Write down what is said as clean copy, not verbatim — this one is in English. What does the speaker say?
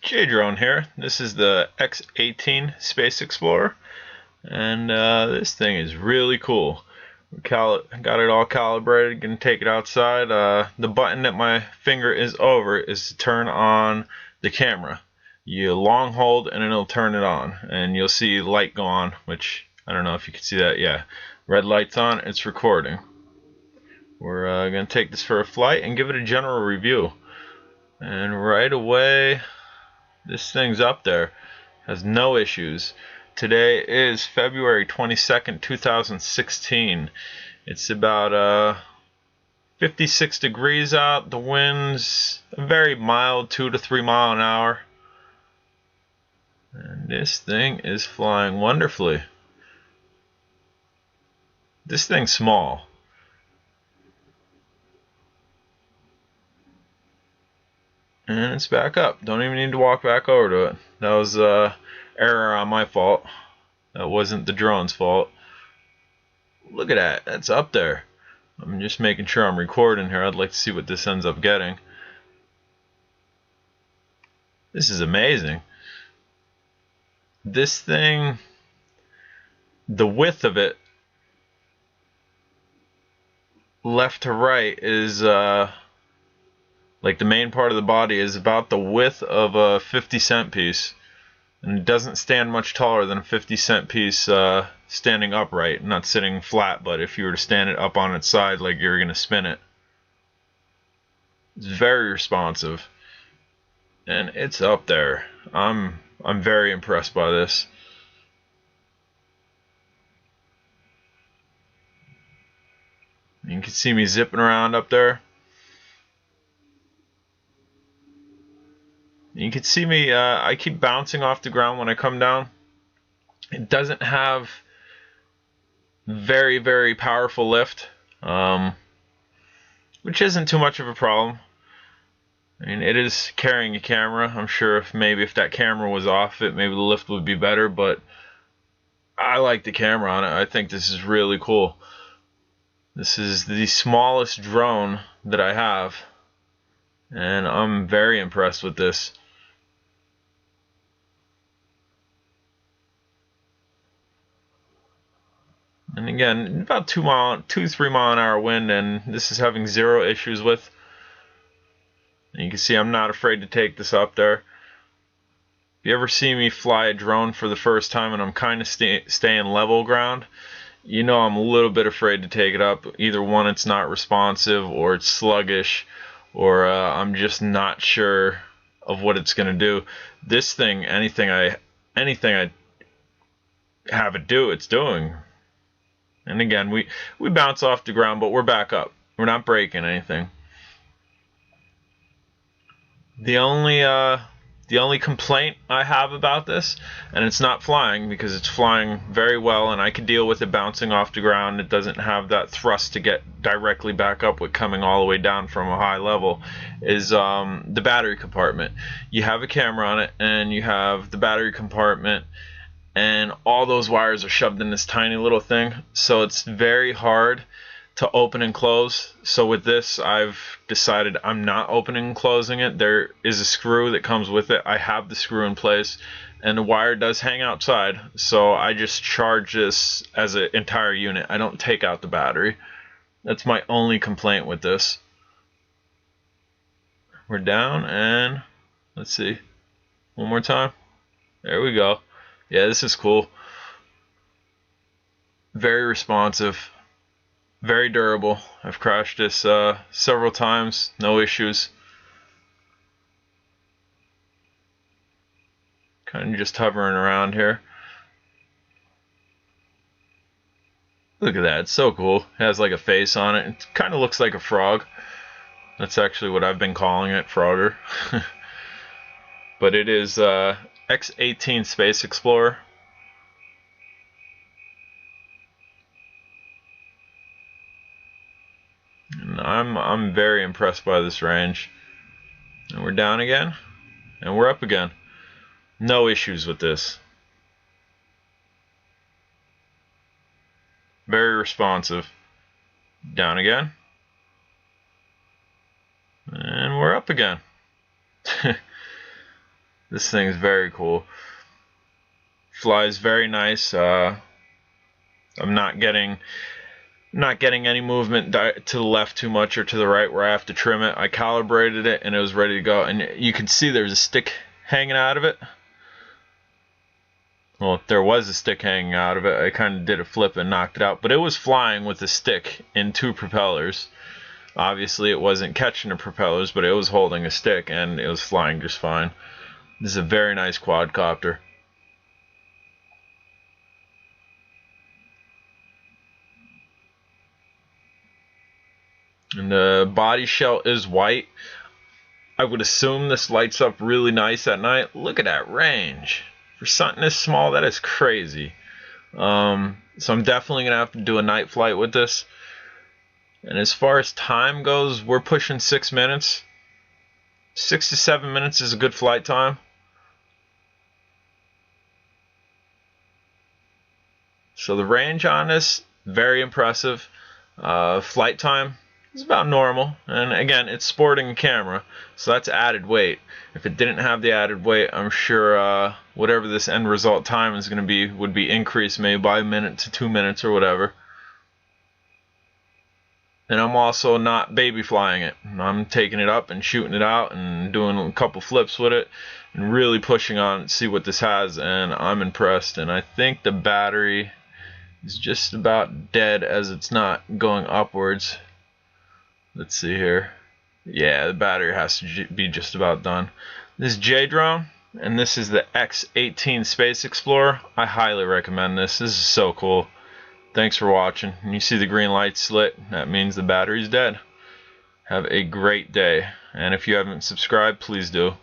J-Drone here. This is the X18 Space Explorer, and this thing is really cool. Got it all calibrated. Gonna take it outside. The button that my finger is over is to turn on the camera. You long hold and it'll turn it on, and you'll see light go on, which I don't know if you can see that. Yeah, red light's on. It's recording. We're gonna take this for a flight and give it a general review. And right away, this thing's up there, has no issues. Today is February 22nd, 2016. It's about 56 degrees out. The wind's a very mild 2 to 3 mile an hour. And this thing is flying wonderfully. This thing's small. And it's back up. Don't even need to walk back over to it. That was error on my fault. That wasn't the drone's fault. Look at that. That's up there. I'm just making sure I'm recording here. I'd like to see what this ends up getting. This is amazing. This thing, the width of it, left to right, is like the main part of the body is about the width of a 50-cent piece, and it doesn't stand much taller than a 50-cent piece standing upright, not sitting flat, but if you were to stand it up on its side like you're going to spin it. It's very responsive, and it's up there. I'm very impressed by this. You can see me zipping around up there. You can see me, I keep bouncing off the ground when I come down. It doesn't have very, very powerful lift, which isn't too much of a problem. I mean, it is carrying a camera. I'm sure if that camera was off it, maybe the lift would be better, but I like the camera on it. I think this is really cool. This is the smallest drone that I have, and I'm very impressed with this. And again, about 2 to 3 mile an hour wind, and this is having zero issues with. And you can see I'm not afraid to take this up there. If you ever see me fly a drone for the first time and I'm kind of staying level ground, you know I'm a little bit afraid to take it up. Either one, it's not responsive, or it's sluggish, or I'm just not sure of what it's going to do. This thing, anything I have it do, it's doing. And again, we bounce off the ground, but we're back up. We're not breaking anything. The only complaint I have about this, and it's not flying because it's flying very well, and I can deal with it bouncing off the ground. It doesn't have that thrust to get directly back up with coming all the way down from a high level, is the battery compartment. You have a camera on it, and you have the battery compartment, and all those wires are shoved in this tiny little thing, so it's very hard to open and close. So with this, I've decided I'm not opening and closing it. There is a screw that comes with it. I have the screw in place, and the wire does hang outside, so I just charge this as an entire unit. I don't take out the battery. That's my only complaint with this. We're down, and let's see, one more time. There we go. Yeah, this is cool. Very responsive, very durable. I've crashed this several times, no issues. Kind of just hovering around here. Look at that, it's so cool. It has like a face on it. It kind of looks like a frog. That's actually what I've been calling it, Frogger. But it is X18 Space Explorer. And I'm very impressed by this range. And we're down again, and we're up again. No issues with this. Very responsive. Down again, and we're up again. This thing is very cool. Flies very nice. I'm not getting any movement to the left too much or to the right where I have to trim it. I calibrated it and it was ready to go. And you can see there's a stick hanging out of it. Well, there was a stick hanging out of it. I kind of did a flip and knocked it out. But it was flying with the stick in two propellers. Obviously, it wasn't catching the propellers, but it was holding a stick and it was flying just fine. This is a very nice quadcopter. And the body shell is white. I would assume this lights up really nice at night. Look at that range. For something this small, that is crazy. So I'm definitely going to have to do a night flight with this. And as far as time goes, we're pushing 6 minutes. 6 to 7 minutes is a good flight time. So the range on this, very impressive. Flight time is about normal. And again, it's sporting a camera, so that's added weight. If it didn't have the added weight, I'm sure whatever this end result time is going to be would be increased maybe by a minute to 2 minutes or whatever. And I'm also not baby flying it. I'm taking it up and shooting it out and doing a couple flips with it and really pushing on it to see what this has, and I'm impressed. And I think the battery is just about dead as it's not going upwards. Let's see here. Yeah, the battery has to be just about done. This is J drone, and this is the X18 Space Explorer. I highly recommend this. This is so cool. Thanks for watching. And you see the green light slit, that means the battery's dead. Have a great day. And if you haven't subscribed, please do.